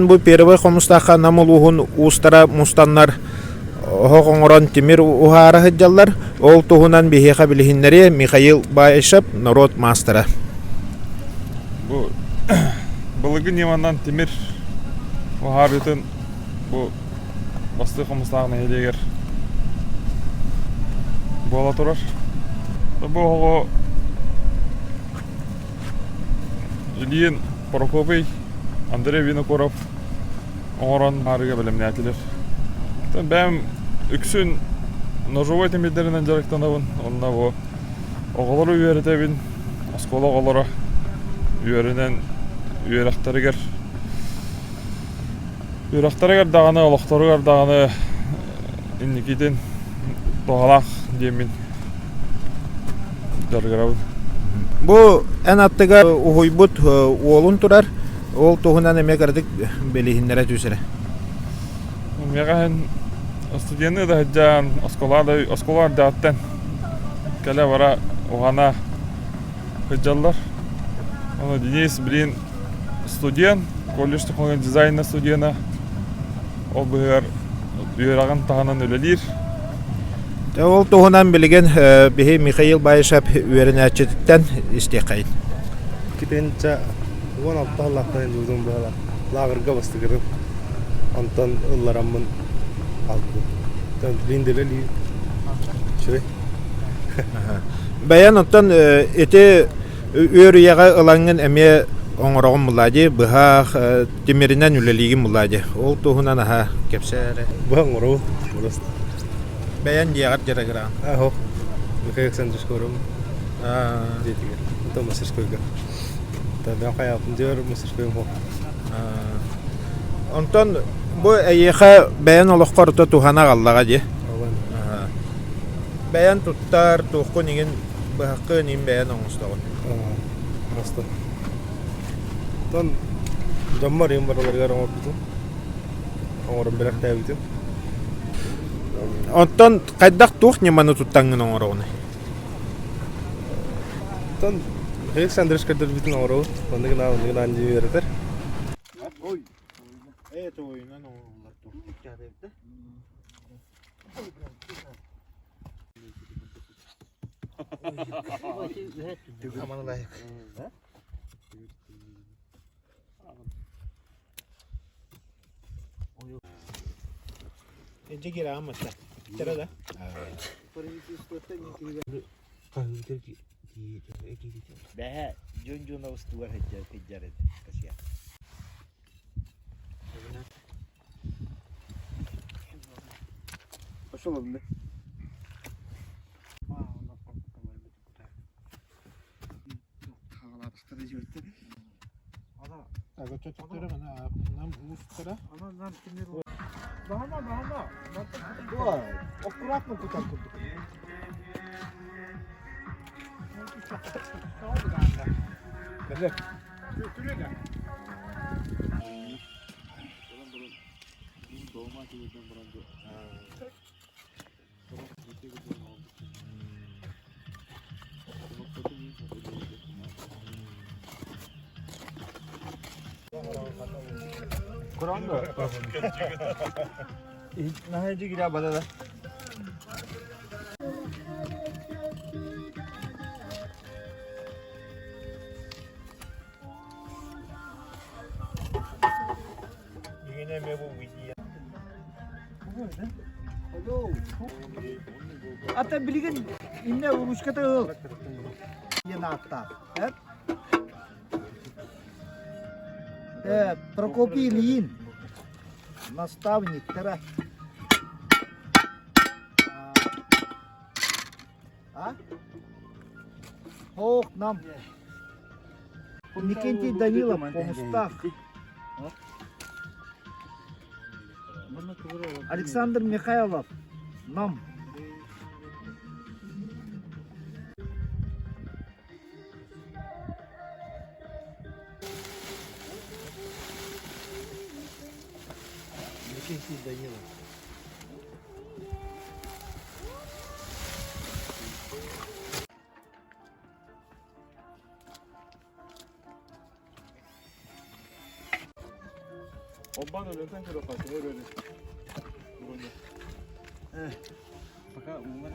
Bu первый комустаха намулугун устара мустаннар хоғоңорон тимир ухара хыджаллар ол туһунан бихеха билихиннери Михаил Байшап народ мастера. Бу былыгы немандан тимир ухарытын бу басты комустагына элегер бола турар. Бу хого Ильин Прокопий, Андрей Винокуров оңорон харыга билимнәтилер. Бәм үксүн ножовой темидлеринен жарыктанабын. Онна бу оголору үйөрөтөбүн, оскола оголору үйөрүнөн үйөрөктөрүгөр. Үйөрөктөрүгөр даганы, олокторугөр даганы инникиден тогалак демин жарыгырабын. Бу эн аттыга ухуйбут уолун турар, ол туһунан эмекердик билихиннере түсере. Мегаһен студенты да хаджан осколар да аттан кале бара угана хаджаллар. Аны Денис билин студент, колледжде калган дизайнна студена. Ол быгар үйраган тагынан өлелир. Ол туһунан билген бихи Михаил Байшап үйренәчеттен истекайын. Китенча уган атталлактан жудум бала. Лагырга бастыгырып Антон ылларамын алды. Тан линделели. Шуй. Баян оттан эте үйрüяга ыланган эме оңорогун мулади, быха тимиринен үлелиги мулади. Ол туһунан аха кепсәре. Баңору. Просто. Баян диягат жарагыра. Ахо. Михаил Александрович Детиге. Это мастерскойга. Та хаяпын дер мастерскойга. Онтон бу эйеха баян олоққорто туһана галлага ди. Баян туттар туқку нигин бахқы ним баян оңустагын. Просто. Тон жаммар юм бараларга оңорбуту. Оңором берак табиту. Онтон кайдак тух неманы туттангын оңорогуны. Тон Александрович кадыр битин оңору. Ондыгын анжы беретер. Ой. Это ойынан оңорлар тух жадыпты. Аман лайык. Энче кире аммаста. Тера да. Бәһә, жөн-жөн авыстуар хәҗҗәр кашия. Пошел он. Аккуратно тутар курдук. Берлек. Түрегә. Kuranda. Nahayıcı girer badada. Yine mi bu video? Ata bilgin inne ушката ыл. Yana atta. Прокопий Ильин. Наставник тера. Ох, нам. Никентий Данилов, Комустах. Александр Михайлов. Нам. Никентий Данилов. Obban ölürsen şöyle kaçın. Öyle. Burada. Fakat bunlar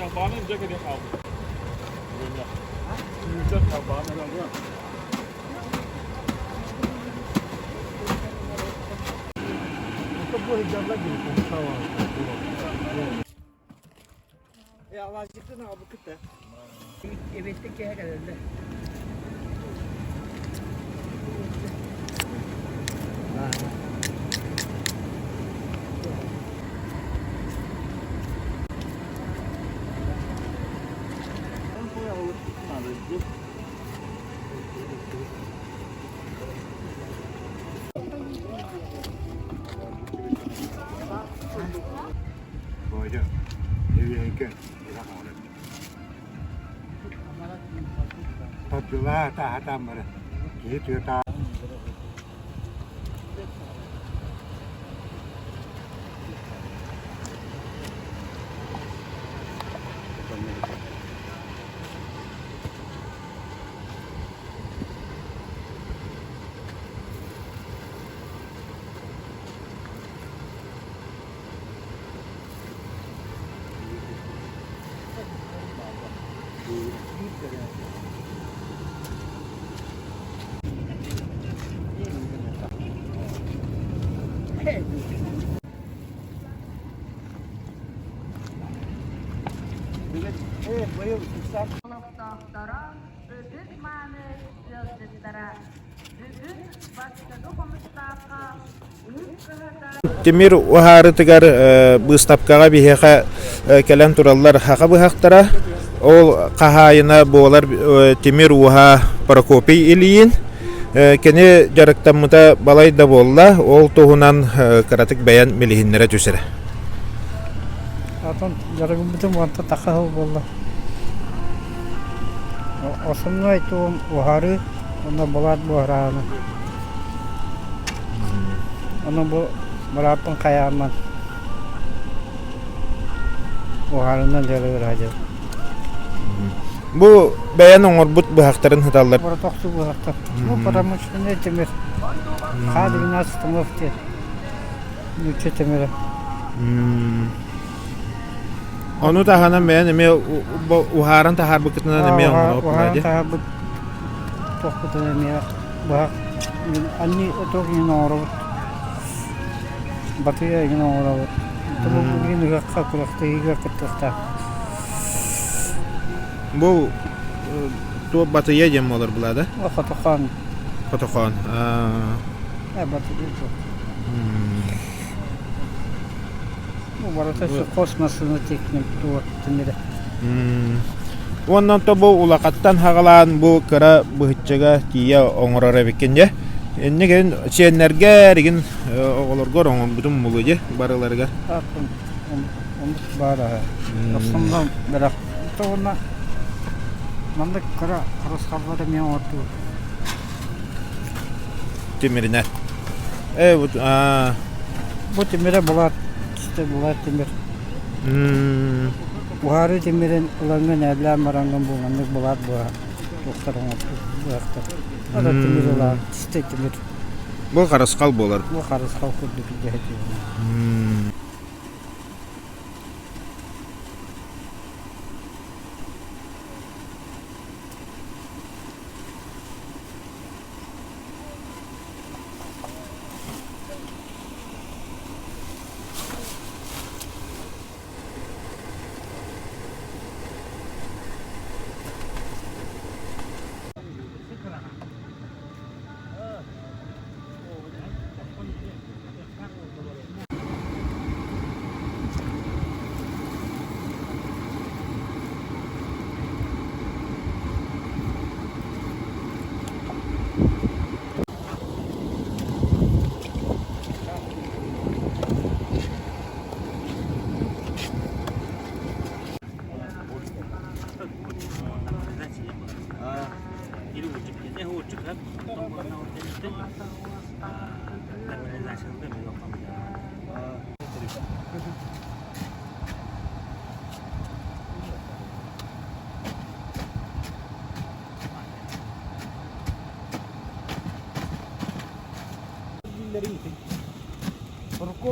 Yang bana jaga dia kau. Bunga. Ini kau bana lagi. Bu hicabla gibi tamam. Ya Allah çıktı abi kıta. Evet ki herhalde. Boyca evlilikten bir hamle. Tatlılar ta hatam var. Gidiyor ta. Evet, bayıl İslam. Muhtaram, biz mani yazdıklara, biz başka dokumuşlarga, Timir uharı tıgar bıstapkağa biheqa kelem turallar haqa bıhaqtara ol qahayına boğalar Timir uha Prokopi iliyin kene jaraktamıta balay da bolla ol tohunan karatık beyan milihinlere tüsere. Atan jaragım bütün vanta takahı bolla. Osumna itu uharı ona bolat buharana. Ona bu berapun kayaman. Uharından jalır aja. Bu beyan oңорбут bıhaqtарын hıtallar. Bora toqsu bu haqta. Bu потому что не темир. Хадиг нас томофте. Нүче темир. Onu da hanan beyan eme uharan tahar bıkıtına eme oңорop Uharı hadi. taha bu toqsu temir. Bu anni otok yine orab. Batıya yine orab. Tabu bugün gakka kulakta yiga kıttıqta. Bu to batıya jem olur bulada. O xatoqan. Fotoxon. Batı değil bu. Bu barata şu kosmosunu teknik tuğ timire. Ondan da bu ulaqattan haqalan bu kara bıhıtçaga tiya oңorara bekenje. Enne gen çenlerge rigin oğolorgor oңor bütün muluje barılarga. Atın onu bara. Aslında berak tuğuna mandık kara karasqalları men otu. Timirine. Evet. Bu timire bulat işte bulat timir. Buharı timirin ulangan evlen marangan bu mandık bulat bu. Doktorun otu bu hafta. Ada timir ulan işte timir. Bu qarasqal bolar. Bu karasqal kurdu bir ceheti.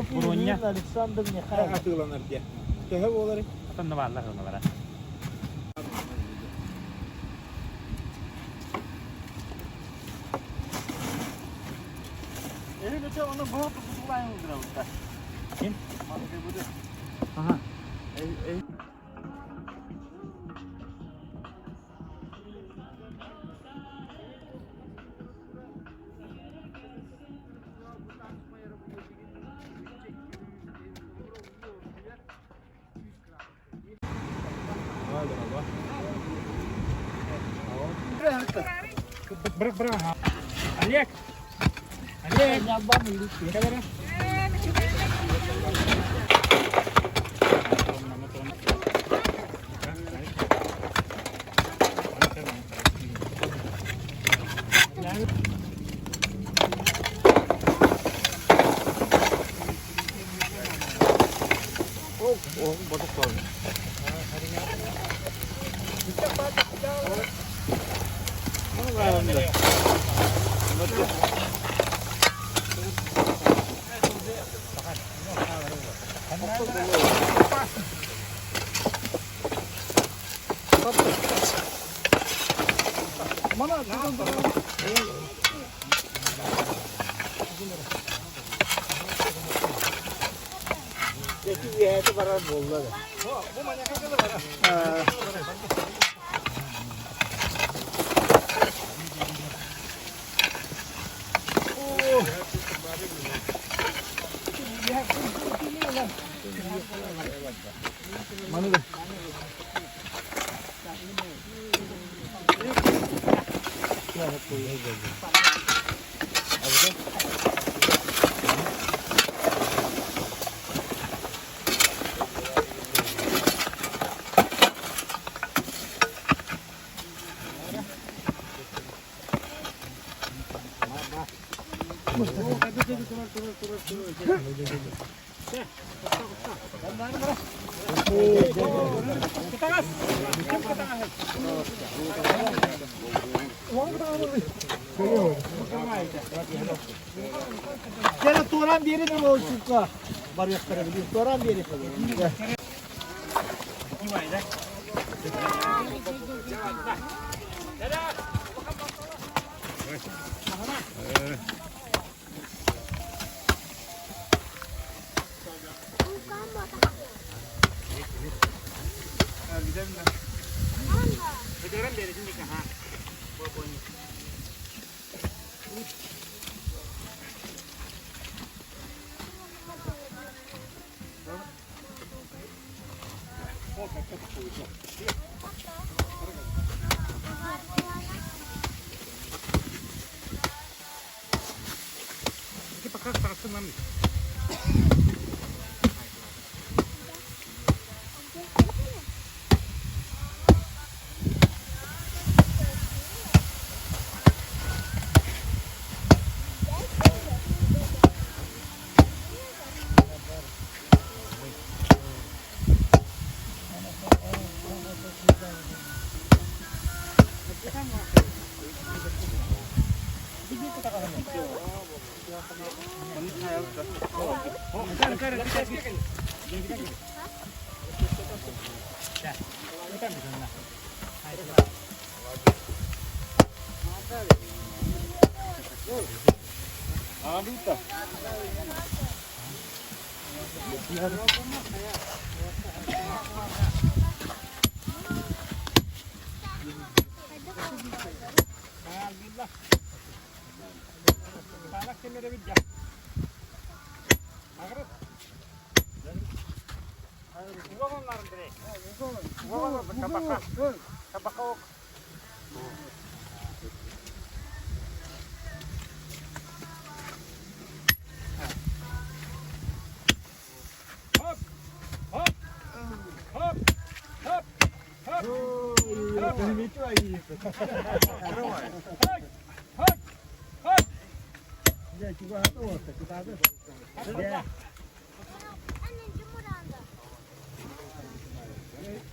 Burunnya. Alexander'nya kaya. Atılanır diye. Köhe oları. Atan da varlar onlara. Eli öte onu bu tutuklayın usta. Kim? Maske budur. Aha. Bırak. Aliyek. Nyambang milik. Itu para bola. Jadi turun diri nih mau suka. Baru yang terlebih turun diri.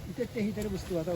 İtek de hitleri bıstı var da.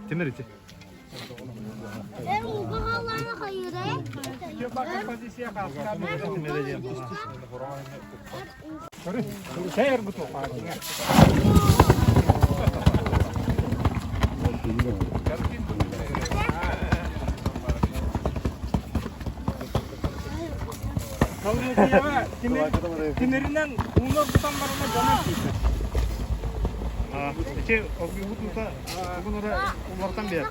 Timir içi. Bu halılarına hayır. Saya harus betul Pak. Kalau mau siapa? Timirinden umur tutan barına canan sih. İçi o bir hutusa bugün oraya umartan bir yer.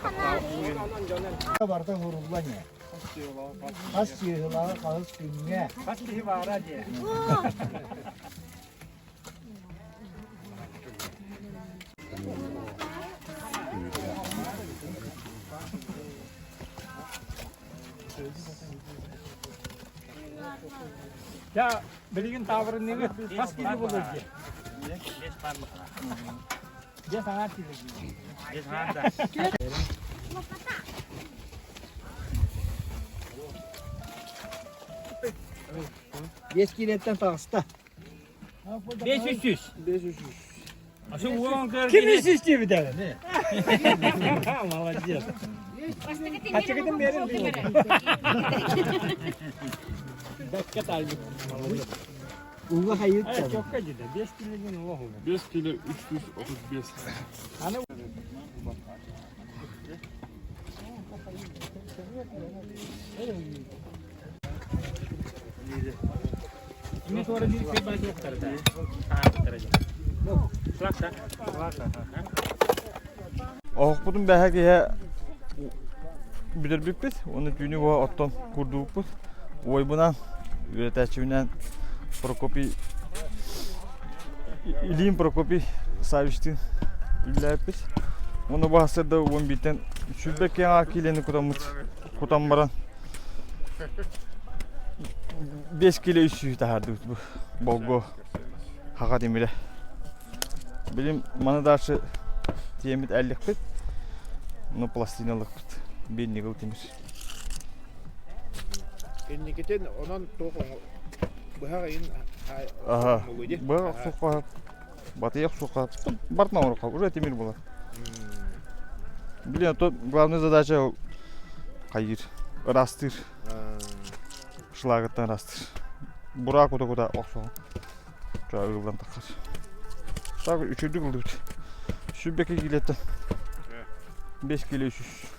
Var da vurulma ne? Kaç yığılar kaç günye. Kaç kişi var hadi. Ya bilgin tavrın ne? Kaç kişi bulur ki? Dia sangat tinggi. Dia sangat. Geç kiletten pasta. 500. Aşağı ulan kadar. Kim istiyor bir tane? Ne? Молодец. Kaça gidin verin. Dakika aldım. Uğla hayır Evet, tabii. çok acıdı. 5 kilo gün o oldu. 5 kilo 335. Hani ini suara di sebelah yok terada. Terada. Selasa. Oğukpudun bəhəqiyə bilirdik biz. Onu günü o attan kurduğuk biz. Oy buna üretəçindən Prokopi İliyim Prokopi Saviştin illəyib biz. Onu bu hasırda 11'den Şübbek yan akileni kutambaran 5 kilo üstü tahardı bu Bogo Haka demire. Benim manıdarşı diyemit 50 bit. No plastinalık bit. Bir nigıl demir. Enniketen onun tohum bu her ayın Aha. Bu sokağa batıya sokağa Bartma orada уже demir bular. Блин, то главная задача кайыр, растыр. Шлагаттан растыр. Бура куда оксо. Жағы кылдан такар. Жағы үчүрдү кылды. Шүбеке килетти. 5 кило 300.